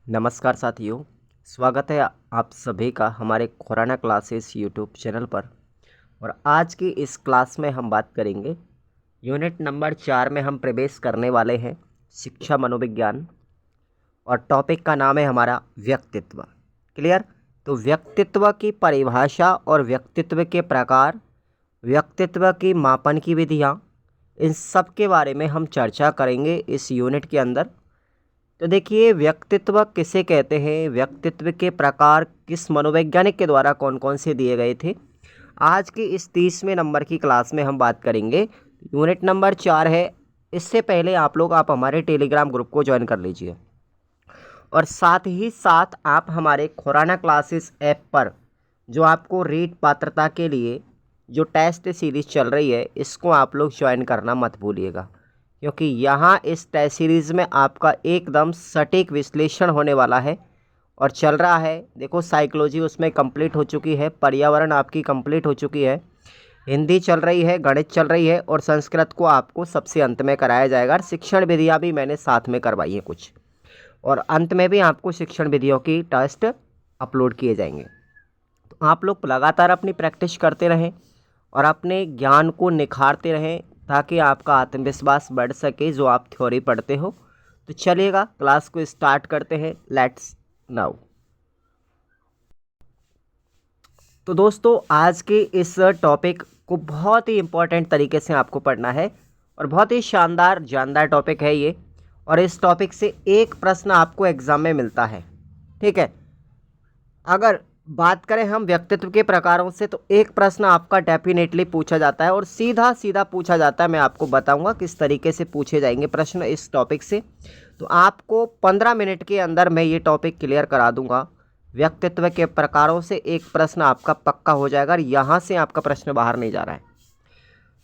नमस्कार साथियों, स्वागत है आप सभी का हमारे खुराना क्लासेस यूट्यूब चैनल पर। और आज की इस क्लास में हम बात करेंगे यूनिट नंबर 4 में हम प्रवेश करने वाले हैं शिक्षा मनोविज्ञान। और टॉपिक का नाम है हमारा व्यक्तित्व। क्लियर? तो व्यक्तित्व की परिभाषा और व्यक्तित्व के प्रकार, व्यक्तित्व की मापन की विधियाँ, इन सब के बारे में हम चर्चा करेंगे इस यूनिट के अंदर। तो देखिए, व्यक्तित्व किसे कहते हैं, व्यक्तित्व के प्रकार किस मनोवैज्ञानिक के द्वारा कौन कौन से दिए गए थे, आज की इस 30वें नंबर की क्लास में हम बात करेंगे। यूनिट नंबर 4 है। इससे पहले आप हमारे टेलीग्राम ग्रुप को ज्वाइन कर लीजिए और साथ ही साथ आप हमारे खुराना क्लासेस ऐप पर जो आपको रीट पात्रता के लिए जो टेस्ट सीरीज़ चल रही है, इसको आप लोग ज्वाइन करना मत भूलिएगा, क्योंकि यहाँ इस टेस्ट सीरीज़ में आपका एकदम सटीक विश्लेषण होने वाला है और चल रहा है। देखो, साइकोलॉजी उसमें कंप्लीट हो चुकी है, पर्यावरण आपकी कंप्लीट हो चुकी है, हिंदी चल रही है, गणित चल रही है और संस्कृत को आपको सबसे अंत में कराया जाएगा। और शिक्षण विधियाँ भी मैंने साथ में करवाई हैं कुछ, और अंत में भी आपको शिक्षण विधियों की टेस्ट अपलोड किए जाएंगे। तो आप लोग लगातार अपनी प्रैक्टिस करते रहें और अपने ज्ञान को निखारते रहें ताकि आपका आत्मविश्वास बढ़ सके जो आप थ्योरी पढ़ते हो। तो चलिएगा, क्लास को स्टार्ट करते हैं। Let's now. तो दोस्तों, आज के इस टॉपिक को बहुत ही इम्पोर्टेंट तरीके से आपको पढ़ना है और बहुत ही शानदार जानदार टॉपिक है ये। और इस टॉपिक से एक प्रश्न आपको एग्जाम में मिलता है, ठीक है। अगर बात करें हम व्यक्तित्व के प्रकारों से, तो एक प्रश्न आपका डेफिनेटली पूछा जाता है और सीधा सीधा पूछा जाता है। मैं आपको बताऊंगा किस तरीके से पूछे जाएंगे प्रश्न इस टॉपिक से। तो आपको 15 मिनट के अंदर मैं ये टॉपिक क्लियर करा दूंगा। व्यक्तित्व के प्रकारों से एक प्रश्न आपका पक्का हो जाएगा और यहाँ से आपका प्रश्न बाहर नहीं जा रहा है।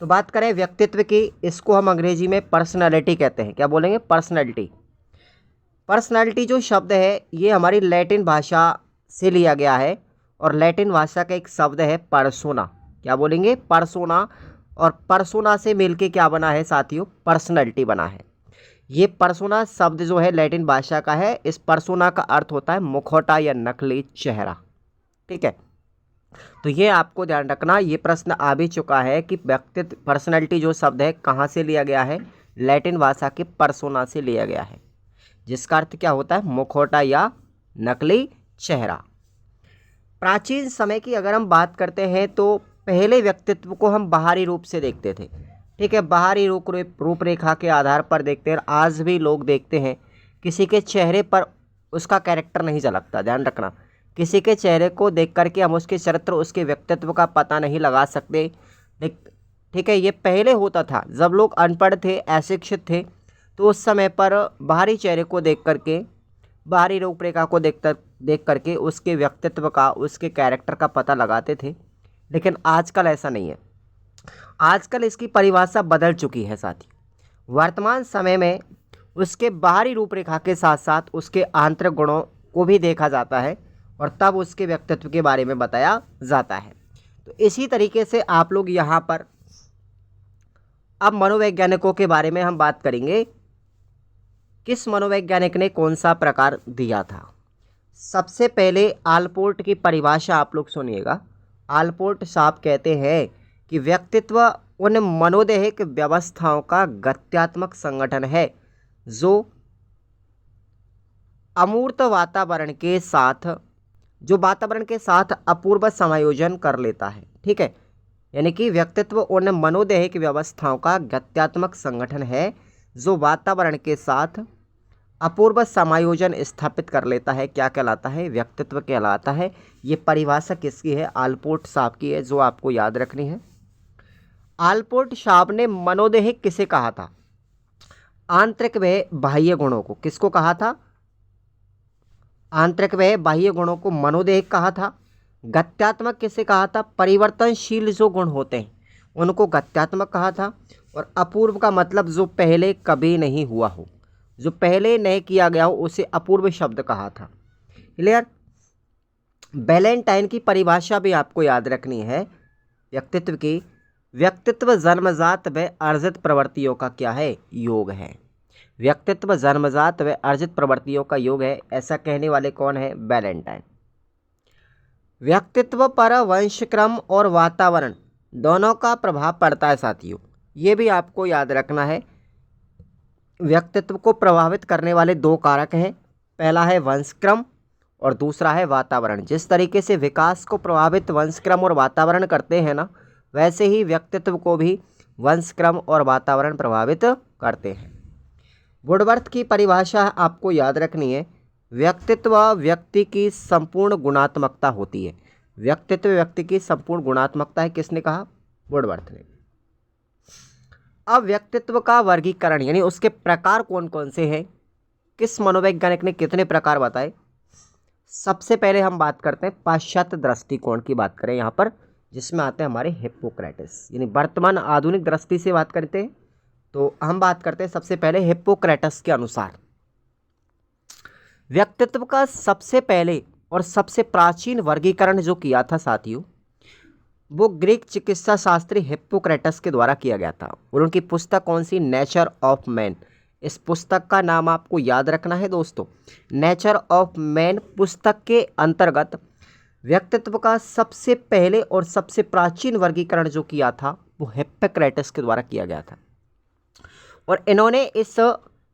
तो बात करें व्यक्तित्व की, इसको हम अंग्रेजी में पर्सनैलिटी कहते हैं। क्या बोलेंगे? पर्सनैलिटी। पर्सनैलिटी जो शब्द है ये हमारी लैटिन भाषा से लिया गया है और लैटिन भाषा का एक शब्द है पर्सोना। क्या बोलेंगे? पर्सोना। और पर्सोना से मिलके क्या बना है साथियों? पर्सनैलिटी बना है। ये पर्सोना शब्द जो है लैटिन भाषा का है। इस पर्सोना का अर्थ होता है मुखौटा या नकली चेहरा, ठीक है। तो ये आपको ध्यान रखना, ये प्रश्न आ भी चुका है कि व्यक्तित्व पर्सनैलिटी जो शब्द है कहाँ से लिया गया है? लैटिन भाषा के पर्सोना से लिया गया है, जिसका अर्थ क्या होता है? मुखौटा या नकली चेहरा। प्राचीन समय की अगर हम बात करते हैं तो पहले व्यक्तित्व को हम बाहरी रूप से देखते थे, ठीक है। बाहरी रूपरेखा के आधार पर देखते हैं। आज भी लोग देखते हैं, किसी के चेहरे पर उसका कैरेक्टर नहीं झलकता। ध्यान रखना, किसी के चेहरे को देख करके हम उसके चरित्र, उसके व्यक्तित्व का पता नहीं लगा सकते, ठीक है। ये पहले होता था जब लोग अनपढ़ थे, अशिक्षित थे, तो उस समय पर बाहरी चेहरे को देख करके, बाहरी रूपरेखा को देख करके उसके व्यक्तित्व का, उसके कैरेक्टर का पता लगाते थे। लेकिन आजकल ऐसा नहीं है। आजकल इसकी परिभाषा बदल चुकी है साथी। वर्तमान समय में उसके बाहरी रूपरेखा के साथ साथ उसके आंतरिक गुणों को भी देखा जाता है और तब उसके व्यक्तित्व के बारे में बताया जाता है। तो इसी तरीके से आप लोग यहाँ पर अब मनोवैज्ञानिकों के बारे में हम बात करेंगे। किस मनोवैज्ञानिक ने कौन सा प्रकार दिया था? सबसे पहले आलपोर्ट की परिभाषा आप लोग सुनिएगा। आलपोर्ट साहब कहते हैं कि व्यक्तित्व उन मनोदैहिक व्यवस्थाओं का गत्यात्मक संगठन है जो अमूर्त वातावरण के साथ अपूर्व समायोजन कर लेता है, ठीक है। यानी कि व्यक्तित्व उन मनोदैहिक व्यवस्थाओं का गत्यात्मक संगठन है जो वातावरण के साथ अपूर्व समायोजन स्थापित कर लेता है। क्या कहलाता है? व्यक्तित्व कहलाता है। ये परिभाषा किसकी है? आलपोर्ट साहब की है, जो आपको याद रखनी है। आलपोर्ट साहब ने मनोदैहिक किसे कहा था? आंतरिक व बाह्य गुणों को। किसको कहा था? आंतरिक व बाह्य गुणों को मनोदैहिक कहा था। गत्यात्मक किसे कहा था? परिवर्तनशील जो गुण होते हैं उनको गत्यात्मक कहा था। और अपूर्व का मतलब जो पहले कभी नहीं हुआ हो, जो पहले नहीं किया गया हो, उसे अपूर्व शब्द कहा था। क्लियर? बैलेंटाइन की परिभाषा भी आपको याद रखनी है व्यक्तित्व की। व्यक्तित्व जन्मजात व अर्जित प्रवृत्तियों का क्या है? योग है। व्यक्तित्व जन्मजात व अर्जित प्रवृत्तियों का योग है, ऐसा कहने वाले कौन है? वैलेंटाइन। व्यक्तित्व पर वंशक्रम और वातावरण दोनों का प्रभाव पड़ता है साथियों, ये भी आपको याद रखना है। व्यक्तित्व को प्रभावित करने वाले दो कारक हैं, पहला है वंशक्रम और दूसरा है वातावरण। जिस तरीके से विकास को प्रभावित वंशक्रम और वातावरण करते हैं ना, वैसे ही व्यक्तित्व को भी वंशक्रम और वातावरण प्रभावित करते हैं। वुडवर्थ की परिभाषा आपको याद रखनी है, व्यक्तित्व व्यक्ति की संपूर्ण गुणात्मकता होती है। व्यक्तित्व व्यक्ति की संपूर्ण गुणात्मकता है, किसने कहा? वुडवर्थ ने। अब व्यक्तित्व का वर्गीकरण यानी उसके प्रकार कौन कौन से हैं, किस मनोवैज्ञानिक ने कितने प्रकार बताए? सबसे पहले हम बात करते हैं पाश्चात्य दृष्टिकोण की बात करें यहाँ पर, जिसमें आते हैं हमारे हिप्पोक्रेटस। यानी वर्तमान आधुनिक दृष्टि से बात करते हैं तो हम बात करते हैं सबसे पहले हिप्पोक्रेटस के अनुसार। व्यक्तित्व का सबसे पहले और सबसे प्राचीन वर्गीकरण जो किया था साथियों, वो ग्रीक चिकित्सा शास्त्री हिप्पोक्रेटस के द्वारा किया गया था। और उनकी पुस्तक कौन सी? Nature of man. इस पुस्तक का नाम आपको याद रखना है दोस्तों, नेचर ऑफ मैन पुस्तक के अंतर्गत व्यक्तित्व का सबसे पहले और सबसे प्राचीन वर्गीकरण जो किया था वो हिप्पोक्रेटस के द्वारा किया गया था। और इन्होंने इस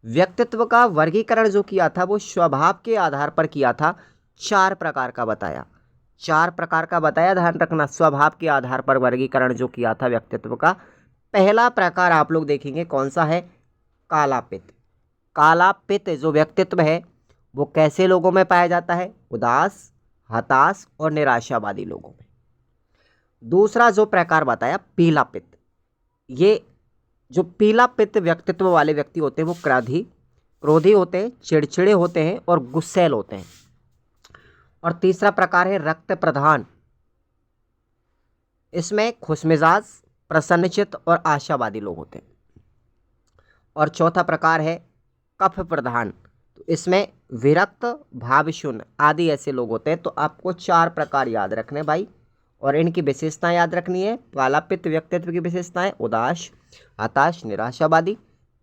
व्यक्तित्व का वर्गीकरण जो किया था वो स्वभाव के आधार पर किया था। 4 प्रकार का बताया, 4 प्रकार का बताया, ध्यान रखना। स्वभाव के आधार पर वर्गीकरण जो किया था व्यक्तित्व का, पहला प्रकार आप लोग देखेंगे कौन सा है? कालापित। कालापित जो व्यक्तित्व है वो कैसे लोगों में पाया जाता है? उदास, हताश और निराशावादी लोगों में। दूसरा जो प्रकार बताया पीलापित। ये जो पीलापित व्यक्तित्व वाले व्यक्ति होते हैं वो क्रोधी होते हैं, चिड़चिड़े होते हैं और गुस्सैल होते हैं। और तीसरा प्रकार है रक्त प्रधान। इसमें खुशमिजाज, प्रसन्नचित्त और आशावादी लोग होते हैं। और चौथा प्रकार है कफ प्रधान, तो इसमें विरक्त, भावशून्य आदि ऐसे लोग होते हैं। तो आपको 4 प्रकार याद रखने भाई, और इनकी विशेषताएं याद रखनी है। कालापित व्यक्तित्व की विशेषताएं उदास, हताश, निराशावादी।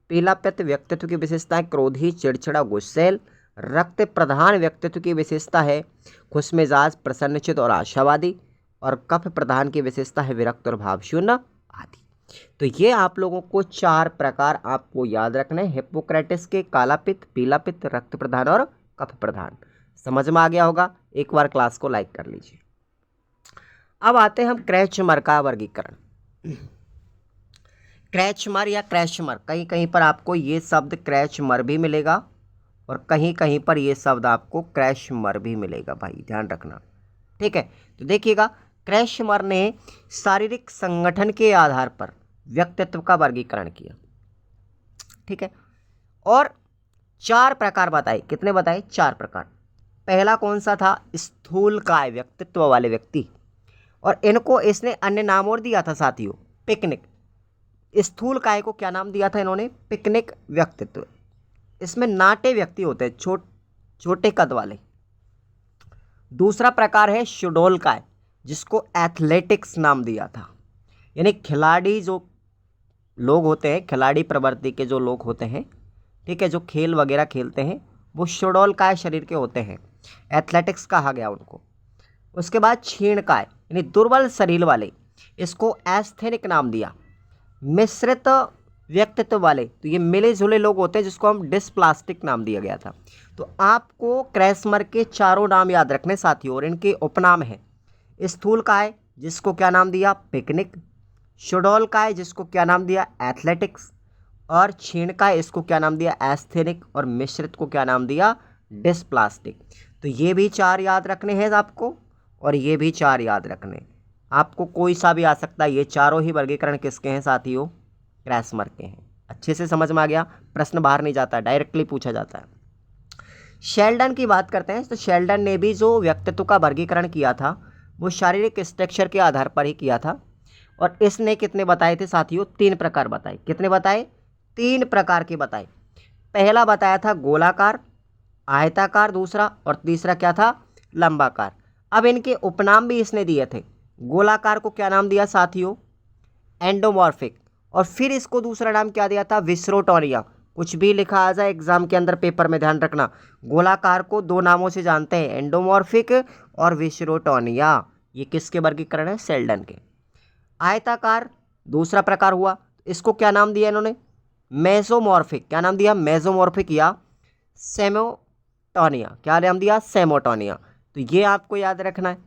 पीलापित व्यक्तित्व की विशेषताएं क्रोधी, चिड़चिड़ा, गुस्सैल। रक्त प्रधान व्यक्तित्व की विशेषता है खुशमिजाज, प्रसन्नचित्त और आशावादी। और कफ प्रधान की विशेषता है विरक्त और भावशून्य आदि। तो ये आप लोगों को 4 प्रकार आपको याद रखने हैं, हिप्पोक्रेटस के कालापित, पीलापित, रक्त प्रधान और कफ प्रधान। समझ में आ गया होगा? एक बार क्लास को लाइक कर लीजिए। अब आते हैं हम क्रैचमर का वर्गीकरण। क्रैचमर या क्रैचमर, कहीं कहीं पर आपको ये शब्द क्रैचमर भी मिलेगा और कहीं कहीं पर ये शब्द आपको क्रैचमर भी मिलेगा भाई, ध्यान रखना, ठीक है। तो देखिएगा, क्रैचमर ने शारीरिक संगठन के आधार पर व्यक्तित्व का वर्गीकरण किया, ठीक है। और 4 प्रकार बताए। कितने बताए? 4 प्रकार। पहला कौन सा था? स्थूलकाय व्यक्तित्व वाले व्यक्ति। और इनको इसने अन्य नाम और दिया था साथियों, पिकनिक। स्थूलकाय को क्या नाम दिया था इन्होंने? पिकनिक व्यक्तित्व। इसमें नाटे व्यक्ति होते हैं, छोटे कद वाले। दूसरा प्रकार है शुडोलकाय, जिसको एथलेटिक्स नाम दिया था। यानी खिलाड़ी जो लोग होते हैं, खिलाड़ी प्रवृत्ति के जो लोग होते हैं, ठीक है, जो खेल वगैरह खेलते हैं, वो शुडोलकाय शरीर के होते हैं, एथलेटिक्स कहा गया उनको। उसके बाद क्षीणकाय यानी दुर्बल शरीर वाले, इसको एस्थेनिक नाम दिया। मिश्रित व्यक्तित्व वाले, तो ये मिले जुले लोग होते हैं, जिसको हम डिस्प्लास्टिक नाम दिया गया था। तो आपको क्रैचमर के 4 नाम याद रखने साथियों, और इनके उपनाम हैं। स्थूलकाय, जिसको क्या नाम दिया? पिकनिक। शुडोलकाय, जिसको क्या नाम दिया? एथलेटिक्स। और क्षीणकाय, इसको क्या नाम दिया? एस्थेनिक। और मिश्रित को क्या नाम दिया? डिस्प्लास्टिक। तो ये भी 4 याद रखने हैं आपको, और ये भी 4 याद रखने। आपको कोई सा भी आ सकता है, ये चारों ही वर्गीकरण किसके हैं साथियों? क्रैचमर के हैं। अच्छे से समझ में आ गया? प्रश्न बाहर नहीं जाता, डायरेक्टली पूछा जाता है। शेल्डन की बात करते हैं, तो शेल्डन ने भी जो व्यक्तित्व का वर्गीकरण किया था वो शारीरिक स्ट्रक्चर के आधार पर ही किया था। और इसने कितने बताए थे साथियों? 3 प्रकार बताए। कितने बताए? 3 प्रकार के बताए। पहला बताया था गोलाकार, आयताकार दूसरा, और तीसरा क्या था? लंबाकार। अब इनके उपनाम भी इसने दिए थे। गोलाकार को क्या नाम दिया साथियों? एंडोमॉर्फिक। और फिर इसको दूसरा नाम क्या दिया था? विस्रोटोनिया। कुछ भी लिखा आ जाए एग्जाम के अंदर पेपर में, ध्यान रखना। गोलाकार को दो नामों से जानते हैं, एंडोमॉर्फिक और विसरोटोनिया। ये किसके वर्गीकरण है? सेल्डन के। आयताकार दूसरा प्रकार हुआ, इसको क्या नाम दिया इन्होंने? मेसोमॉर्फिक। क्या नाम दिया? मेसोमॉर्फिक या सेमोटोनिया। क्या नाम दिया? सेमोटोनिया। तो ये आपको याद रखना है।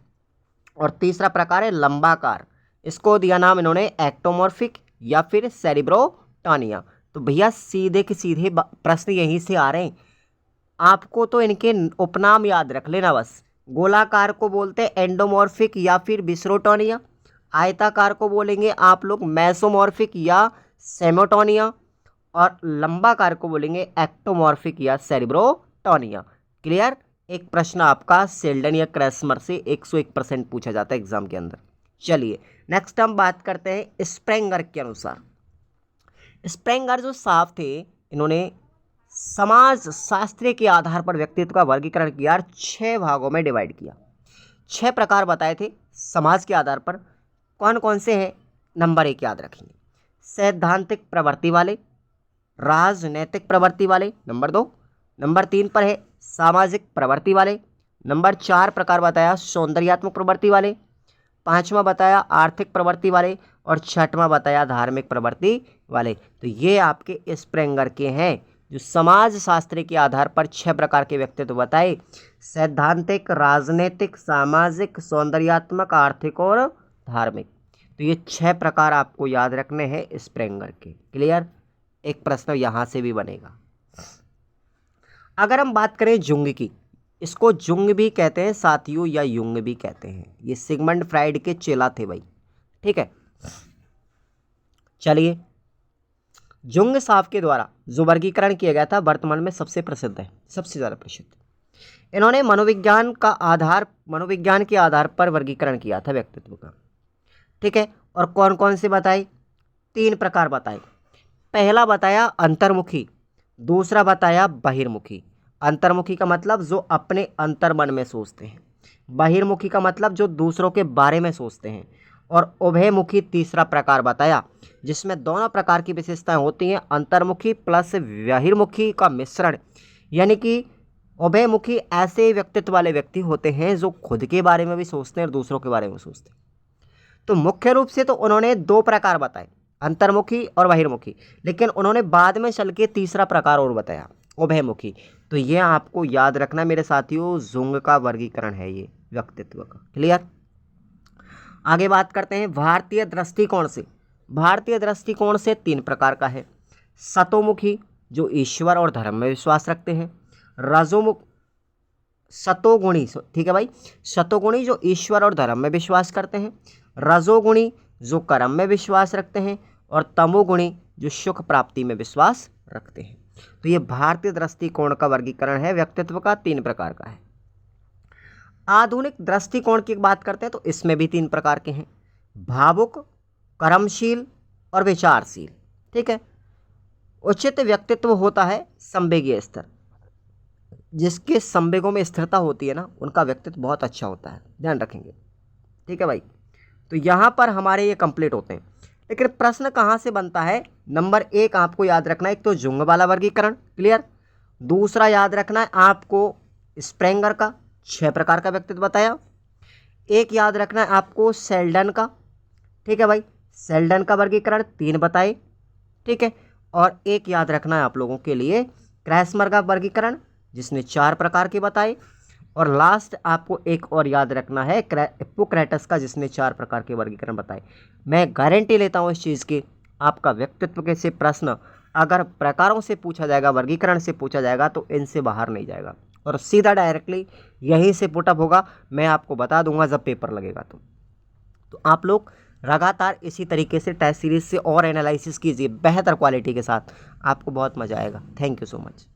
और तीसरा प्रकार है लंबाकार, इसको दिया नाम इन्होंने एक्टोमॉर्फिक या फिर सेरिब्रोटोनिया। तो भैया सीधे के सीधे प्रश्न यहीं से आ रहे हैं, आपको तो इनके उपनाम याद रख लेना बस। गोलाकार को बोलते हैं एंडोमॉर्फिक या फिर विसरोटोनिया, आयताकार को बोलेंगे आप लोग मेसोमॉर्फिक या सेमोटोनिया, और लंबाकार को बोलेंगे एक्टोमॉर्फिक या सेरिब्रोटोनिया। क्लियर? एक प्रश्न आपका सेल्डन या क्रैस्मर से 101% पूछा जाता है एग्जाम के अंदर। चलिए नेक्स्ट हम बात करते हैं स्प्रेंगर के अनुसार। स्प्रेंगर जो साहब थे, इन्होंने समाज शास्त्र के आधार पर व्यक्तित्व का वर्गीकरण किया और 6 भागों में डिवाइड किया। 6 प्रकार बताए थे समाज के आधार पर। कौन कौन से हैं? नंबर 1 याद रखेंगे, सैद्धांतिक प्रवृत्ति वाले, राजनैतिक प्रवृत्ति वाले, नंबर 2। नंबर 3 पर है सामाजिक प्रवृत्ति वाले। नंबर 4 प्रकार बताया सौंदर्यात्मक प्रवृत्ति वाले। 5वां बताया आर्थिक प्रवृत्ति वाले, और 6वां बताया धार्मिक प्रवृत्ति वाले। तो ये आपके स्प्रेंगर के हैं, जो समाज शास्त्र के आधार पर 6 प्रकार के व्यक्तित्व बताए, सैद्धांतिक, राजनीतिक, सामाजिक, सौंदर्यात्मक, आर्थिक और धार्मिक। तो ये 6 प्रकार आपको याद रखने हैं स्प्रेंगर के। क्लियर? एक प्रश्न यहाँ से भी बनेगा। अगर हम बात करें जुंग की, इसको जुंग भी कहते हैं साथियों या युंग भी कहते हैं। ये सिगमंड फ्राइड के चेला थे भाई, ठीक है। चलिए, जुंग साहब के द्वारा जो वर्गीकरण किया गया था वर्तमान में सबसे प्रसिद्ध है, सबसे ज़्यादा प्रसिद्ध। इन्होंने मनोविज्ञान के आधार पर वर्गीकरण किया था व्यक्तित्व का, ठीक है। और कौन कौन से बताए? 3 प्रकार बताए। पहला बताया अंतर्मुखी, दूसरा बताया बहिर्मुखी। अंतर्मुखी का मतलब जो अपने अंतर्मन में सोचते हैं, बहिर्मुखी का मतलब जो दूसरों के बारे में सोचते हैं, और उभयमुखी तीसरा प्रकार बताया, जिसमें दोनों प्रकार की विशेषताएं होती हैं, अंतर्मुखी प्लस बहिर्मुखी का मिश्रण। यानी कि उभयमुखी ऐसे व्यक्तित्व वाले व्यक्ति होते हैं जो खुद के बारे में भी सोचते हैं और दूसरों के बारे में सोचते हैं। तो मुख्य रूप से तो उन्होंने 2 प्रकार बताए, अंतर्मुखी और बहिर्मुखी, लेकिन उन्होंने बाद में चल के तीसरा प्रकार और बताया, उभयमुखी। तो ये आपको याद रखना मेरे साथियों, जुंग का वर्गीकरण है ये व्यक्तित्व का। क्लियर? आगे बात करते हैं भारतीय दृष्टिकोण से। भारतीय दृष्टिकोण से 3 प्रकार का है, सतोमुखी जो ईश्वर और धर्म में विश्वास रखते हैं, सतोगुणी, ठीक है भाई, सतोगुणी जो ईश्वर और धर्म में विश्वास करते हैं, रजोगुणी जो कर्म में विश्वास रखते हैं, और तमोगुणी जो सुख प्राप्ति में विश्वास रखते हैं। तो ये भारतीय दृष्टिकोण का वर्गीकरण है, व्यक्तित्व का 3 प्रकार का है। आधुनिक दृष्टिकोण की बात करते हैं तो इसमें भी 3 प्रकार के हैं, भावुक, कर्मशील और विचारशील, ठीक है। उचित व्यक्तित्व होता है संवेगीय स्तर, जिसके संवेगों में स्थिरता होती है ना, उनका व्यक्तित्व बहुत अच्छा होता है, ध्यान रखेंगे, ठीक है भाई। तो यहाँ पर हमारे ये कंप्लीट होते हैं। लेकिन प्रश्न कहाँ से बनता है? नंबर 1 आपको याद रखना है, एक तो जुंग वाला वर्गीकरण, क्लियर। दूसरा याद रखना है आपको स्प्रेंगर का 6 प्रकार का व्यक्तित्व बताया। एक याद रखना है आपको सेल्डन का, ठीक है भाई, सेल्डन का वर्गीकरण 3 बताए, ठीक है। और एक याद रखना है आप लोगों के लिए क्रैस्मर का वर्गीकरण, जिसने 4 प्रकार के बताए। और लास्ट आपको एक और याद रखना है हिप्पोक्रेटस का, जिसने 4 प्रकार के वर्गीकरण बताए। मैं गारंटी लेता हूँ इस चीज़ की, आपका व्यक्तित्व के से प्रश्न अगर प्रकारों से पूछा जाएगा, वर्गीकरण से पूछा जाएगा, तो इनसे बाहर नहीं जाएगा और सीधा डायरेक्टली यहीं से पुटअप होगा। मैं आपको बता दूंगा जब पेपर लगेगा। तो आप लोग लगातार इसी तरीके से टेस्ट सीरीज से और एनालिसिस कीजिए बेहतर क्वालिटी के साथ, आपको बहुत मज़ा आएगा। Thank you so much.